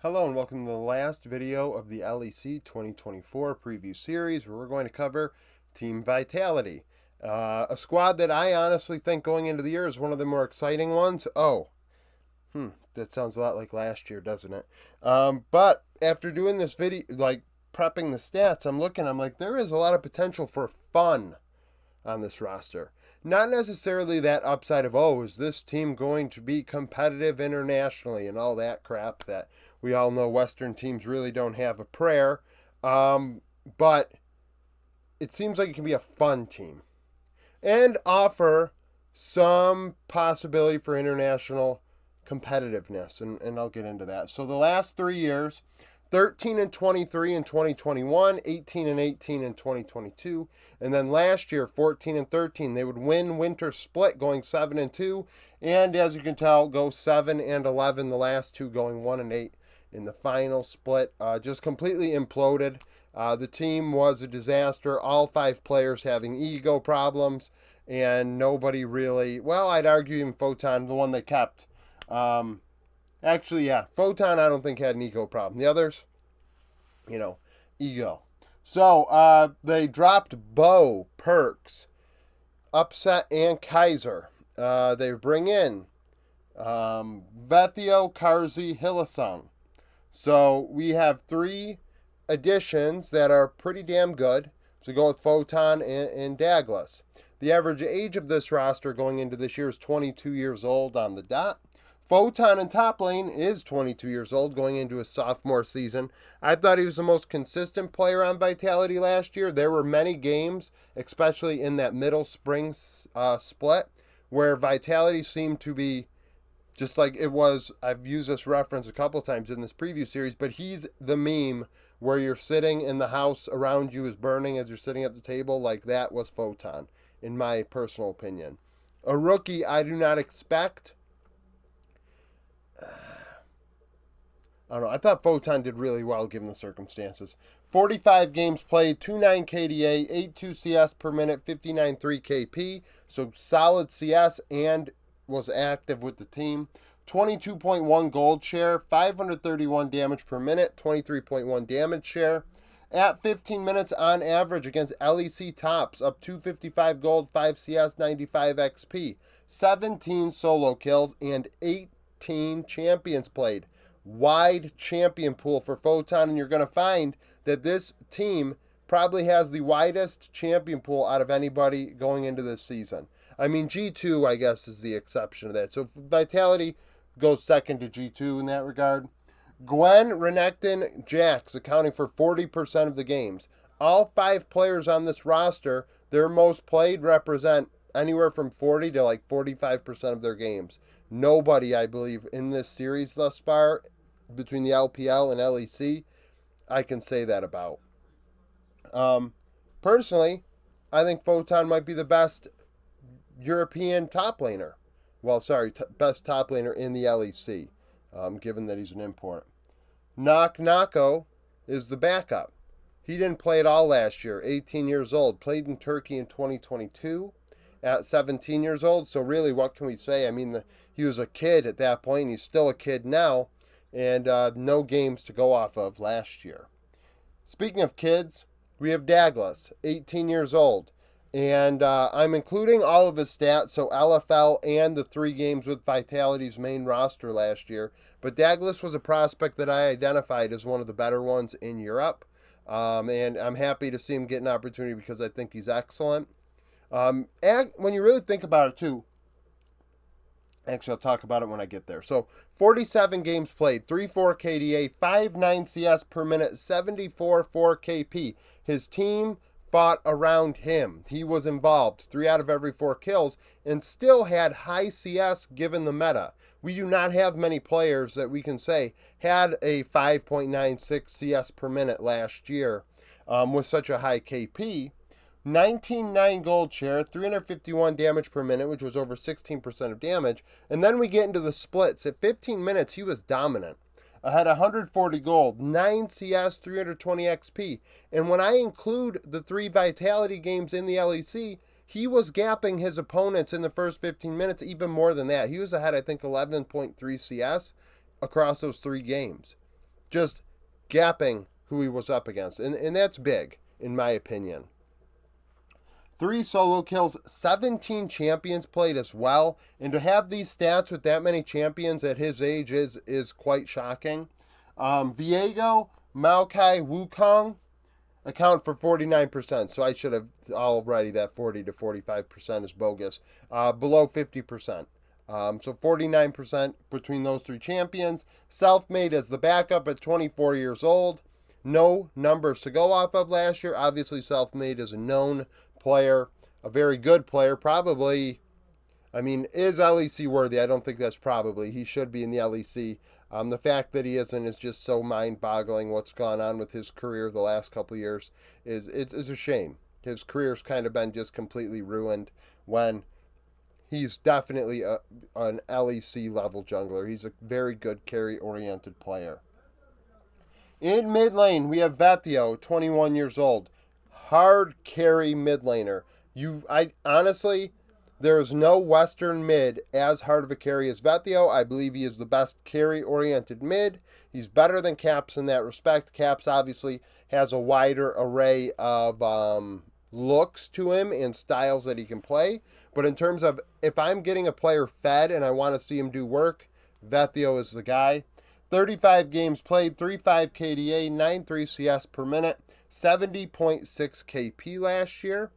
Hello and welcome to the last video of the LEC 2024 preview series where we're going to cover Team Vitality. A squad that I honestly think going into the year is one of the more exciting ones. That sounds a lot like last year, doesn't it? But after doing this video, like prepping the stats, I'm like, there is a lot of potential for fun on this roster. Not necessarily that upside of, oh, is this team going to be competitive internationally and all that crap that we all know Western teams really don't have a prayer. But it seems like it can be a fun team and offer some possibility for international competitiveness. And I'll get into that. So the last 3 years, 13 and 23 in 2021, 18 and 18 in 2022, and then last year 14 and 13. They would win winter split going 7 and 2, and as you can tell, go 7 and 11 the last two, going 1 and 8 in the final split. Just completely imploded. The team was a disaster. All 5 players having ego problems, and nobody really, well, I'd argue even Photon, the one they kept. Actually, yeah, Photon I don't think had an ego problem. The others, ego. So they dropped Bo, Perks, Upset, and Kaiser. They bring in Vethio, Karzi, Hillisung. So we have 3 additions that are pretty damn good. So go with Photon and Douglas. The average age of this roster going into this year is 22 years old on the dot. Photon in top lane is 22 years old going into his sophomore season. I thought he was the most consistent player on Vitality last year. There were many games, especially in that middle spring split, where Vitality seemed to be just like it was. I've used this reference a couple times in this preview series, but he's the meme where you're sitting in the house around you is burning as you're sitting at the table. Like that was Photon, in my personal opinion. A rookie I do not expect. I don't know. I thought Photon did really well given the circumstances. 45 games played, 2.9 KDA, 8.2 CS per minute, 59.3 KP. So solid CS and was active with the team. 22.1 gold share, 531 damage per minute, 23.1 damage share. At 15 minutes on average against LEC tops, up 255 gold, 5 CS, 95 XP. 17 solo kills and 18 champions played. Wide champion pool for Photon, and you're going to find that this team probably has the widest champion pool out of anybody going into this season. I mean, G2, I guess, is the exception to that. So Vitality goes second to G2 in that regard. Gwen, Renekton, Jax accounting for 40% of the games. All 5 players on this roster, their most played represent anywhere from 40 to like 45% of their games. Nobody, I believe, in this series thus far, between the LPL and LEC, I can say that about. Personally, I think Photon might be the best European top laner. Well, sorry, best top laner in the LEC, given that he's an import. Nako is the backup. He didn't play at all last year, 18 years old, played in Turkey in 2022 at 17 years old. So really, what can we say? I mean, he was a kid at that point. He's still a kid now, and no games to go off of last year. Speaking of kids, we have Douglas, 18 years old. And I'm including all of his stats, so LFL and the 3 games with Vitality's main roster last year. But Douglas was a prospect that I identified as one of the better ones in Europe. And I'm happy to see him get an opportunity because I think he's excellent. And when you really think about it, too, actually, I'll talk about it when I get there. So, 47 games played, 3.4 KDA, 5.9 CS per minute, 74.4 KP. His team fought around him. He was involved 3 out of every 4 kills and still had high CS given the meta. We do not have many players that we can say had a 5.96 CS per minute last year with such a high KP. 19.9 gold share, 351 damage per minute, which was over 16% of damage. And then we get into the splits. At 15 minutes, he was dominant. I had 140 gold, 9 CS, 320 XP. And when I include the 3 Vitality games in the LEC, he was gapping his opponents in the first 15 minutes even more than that. He was ahead, I think, 11.3 CS across those 3 games. just gapping who he was up against. And that's big, in my opinion. 3 solo kills, 17 champions played as well. And to have these stats with that many champions at his age is quite shocking. Viego, Maokai, Wukong account for 49%. So I should have already, that 40 to 45% is bogus. Below 50%. So 49% between those 3 champions. Self-made as the backup at 24 years old. No numbers to go off of last year. Obviously, Self-made is a known player, a very good player. Probably, is LEC worthy? I don't think that's probably. He should be in the LEC. The fact that he isn't is just so mind-boggling. What's gone on with his career the last couple of years is a shame. His career's kind of been just completely ruined when he's definitely an LEC level jungler. He's a very good carry-oriented player. In mid lane, we have Vethio, 21 years old. Hard carry mid laner. Honestly, there is no Western mid as hard of a carry as Vethio. I believe he is the best carry-oriented mid. He's better than Caps in that respect. Caps obviously has a wider array of looks to him and styles that he can play. But in terms of if I'm getting a player fed and I want to see him do work, Vethio is the guy. 35 games played, 3.5 KDA, 9.3 CS per minute, 70.6 KP last year,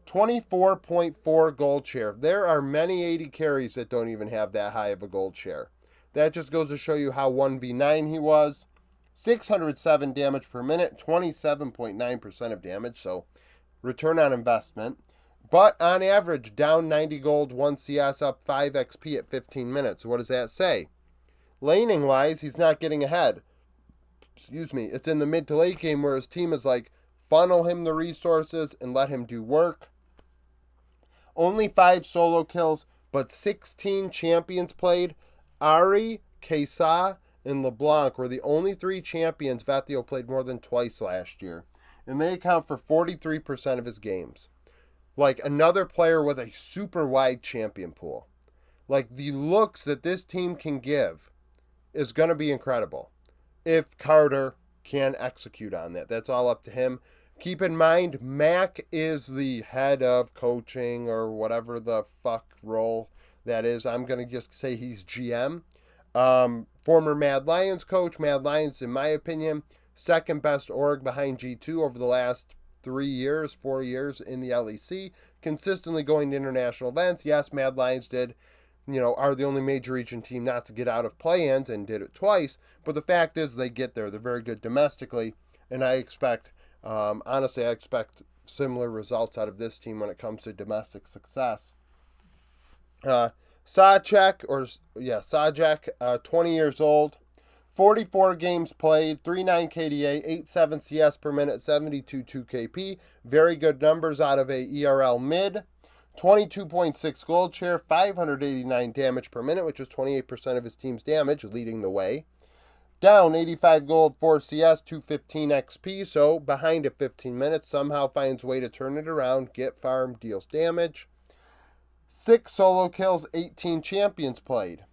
24.4 gold share. There are many 80 carries that don't even have that high of a gold share. That just goes to show you how 1v9 he was. 607 damage per minute, 27.9% of damage, so return on investment. But on average, down 90 gold, 1 CS, up 5 XP at 15 minutes. What does that say? Laning-wise, he's not getting ahead. It's in the mid to late game where his team is like, funnel him the resources and let him do work. Only 5 solo kills, but 16 champions played. Ari, Kesa, and LeBlanc were the only 3 champions Vethio played more than twice last year. And they account for 43% of his games. Like another player with a super wide champion pool. Like the looks that this team can give is going to be incredible if Carter can execute on that. That's all up to him. Keep in mind, Mac is the head of coaching or whatever the fuck role that is. I'm going to just say he's GM. Former Mad Lions coach. Mad Lions, in my opinion, second best org behind G2 over the last 4 years in the LEC. Consistently going to international events. Yes, Mad Lions are the only major region team not to get out of play-ins and did it twice. But the fact is they get there. They're very good domestically. And I expect, honestly, similar results out of this team when it comes to domestic success. Sajak, 20 years old. 44 games played, 3.9 KDA, 8.7 CS per minute, 72.2 KP. Very good numbers out of a ERL mid. 22.6 gold share, 589 damage per minute, which is 28% of his team's damage, leading the way. Down 85 gold, 4 CS, 215 XP, so behind at 15 minutes, somehow finds a way to turn it around, get farm, deals damage. 6 solo kills, 18 champions played.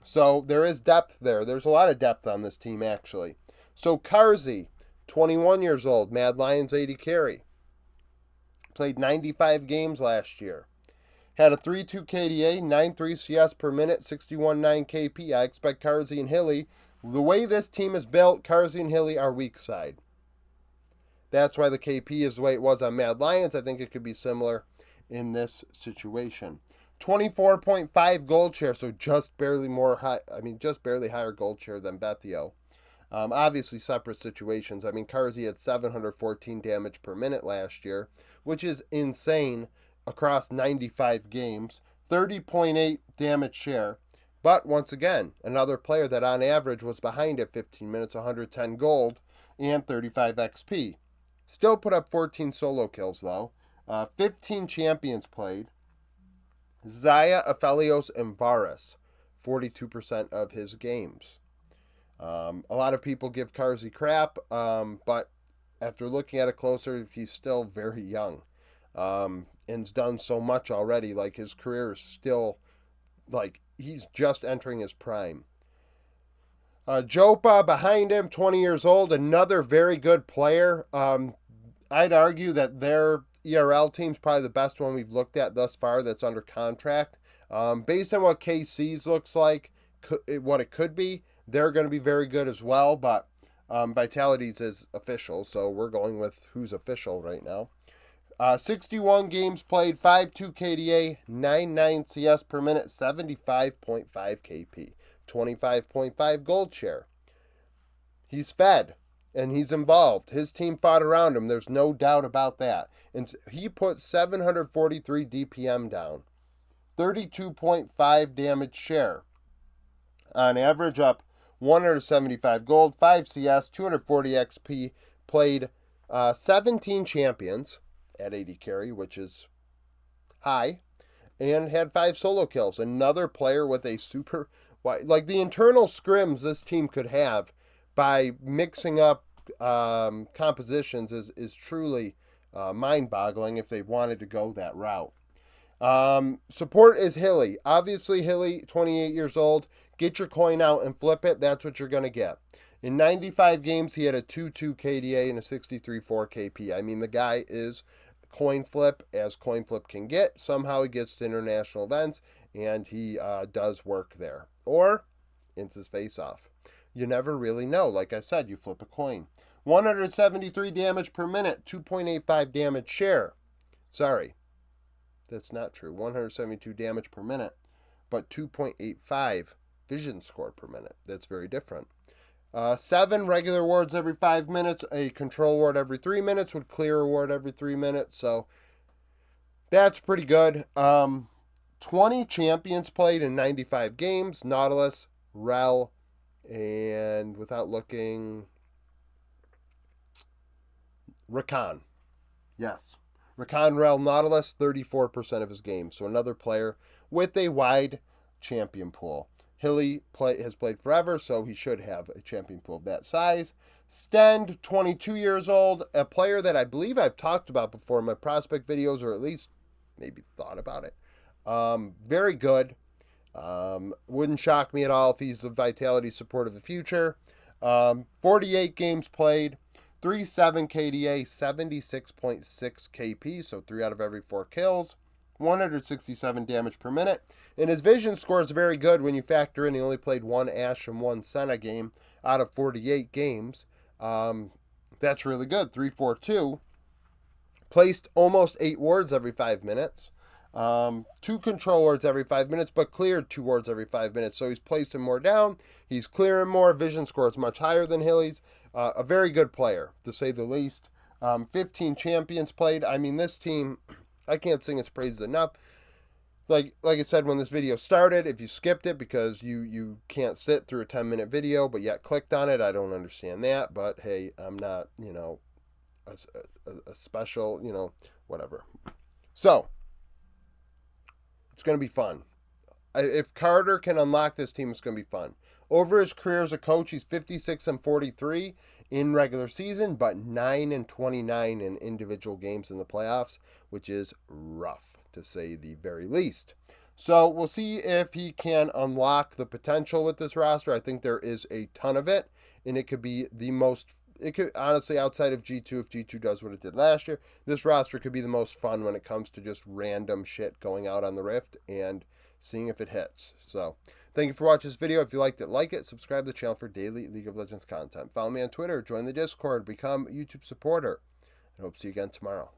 So there is depth there. There's a lot of depth on this team, actually. So Karzi, 21 years old, Mad Lions 80 carry. Played 95 games last year. Had a 3.2 KDA, 9.3 CS per minute, 61.9 KP. I expect Karzi and Hilly, the way this team is built, Karzi and Hilly are weak side. That's why the KP is the way it was on Mad Lions. I think it could be similar in this situation. 24.5 gold share, so just barely higher gold share than Vethio. Obviously separate situations. Karzi had 714 damage per minute last year, which is insane across 95 games. 30.8 damage share. But once again, another player that on average was behind at 15 minutes, 110 gold, and 35 XP. Still put up 14 solo kills though. 15 champions played. Zaya, Aphelios, and Varus, 42% of his games. A lot of people give Karzi crap, but after looking at it closer, he's still very young. And's done so much already. Like, his career is still, he's just entering his prime. Jopa behind him, 20 years old, another very good player. I'd argue that their ERL team's probably the best one we've looked at thus far that's under contract. Based on what KC's looks like, what it could be, they're going to be very good as well, but Vitality's is official, so we're going with who's official right now. 61 games played, 5.2 KDA, 9.9 CS per minute, 75.5 KP, 25.5 gold share. He's fed and he's involved. His team fought around him. There's no doubt about that. And he put 743 DPM down, 32.5 damage share. On average, up 175 gold, 5 CS, 240 XP. Played 17 champions at 80 carry, which is high, and had 5 solo kills. Another player with a super, like the internal scrims this team could have by mixing up compositions is truly mind-boggling if they wanted to go that route. Support is Hilly. Obviously, Hilly, 28 years old. Get your coin out and flip it. That's what you're going to get. In 95 games, he had a 2.2 KDA and a 63.4 KP. I mean, the guy is coin flip as coin flip can get. Somehow he gets to international events, and he does work there. Or, it's his face off. You never really know. Like I said, you flip a coin. 173 damage per minute, 2.85 damage share. Sorry, that's not true. 172 damage per minute, but 2.85 vision score per minute. That's very different. 7 regular wards every 5 minutes, a control ward every 3 minutes, with clear ward every 3 minutes. So that's pretty good. 20 champions played in 95 games. Nautilus, Rel, and without looking, Rakan. Yes. Rakan, Rel, Nautilus, 34% of his games. So another player with a wide champion pool. Hilly has played forever, so he should have a champion pool of that size. Stend, 22 years old, a player that I believe I've talked about before in my prospect videos, or at least maybe thought about it. Very good. Wouldn't shock me at all if he's the Vitality support of the future. 48 games played, 3.7 KDA, 76.6 KP, so 3 out of every 4 kills. 167 damage per minute. And his vision score is very good when you factor in he only played 1 Ashe and 1 Senna game out of 48 games. That's really good. 342. Placed almost 8 wards every 5 minutes. 2 control wards every 5 minutes, but cleared 2 wards every 5 minutes. So he's placing more down. He's clearing more. Vision score is much higher than Hilly's. A very good player, to say the least. 15 champions played. I mean, this team, I can't sing its praises enough. Like I said when this video started, if you skipped it because you can't sit through a 10-minute video but yet clicked on it, I don't understand that. But hey, I'm not, a special, whatever. So, it's going to be fun. If Carter can unlock this team, it's going to be fun. Over his career as a coach, he's 56-43 in regular season, but 9-29 in individual games in the playoffs, which is rough, to say the very least. So we'll see if he can unlock the potential with this roster. I think there is a ton of it, and it could be the most, it could honestly, outside of G2, if G2 does what it did last year, this roster could be the most fun when it comes to just random shit going out on the Rift and seeing if it hits. So thank you for watching this video. If you liked it, like it, subscribe to the channel for daily League of Legends content. Follow me on Twitter, join the Discord, become a YouTube supporter, and hope to see you again tomorrow.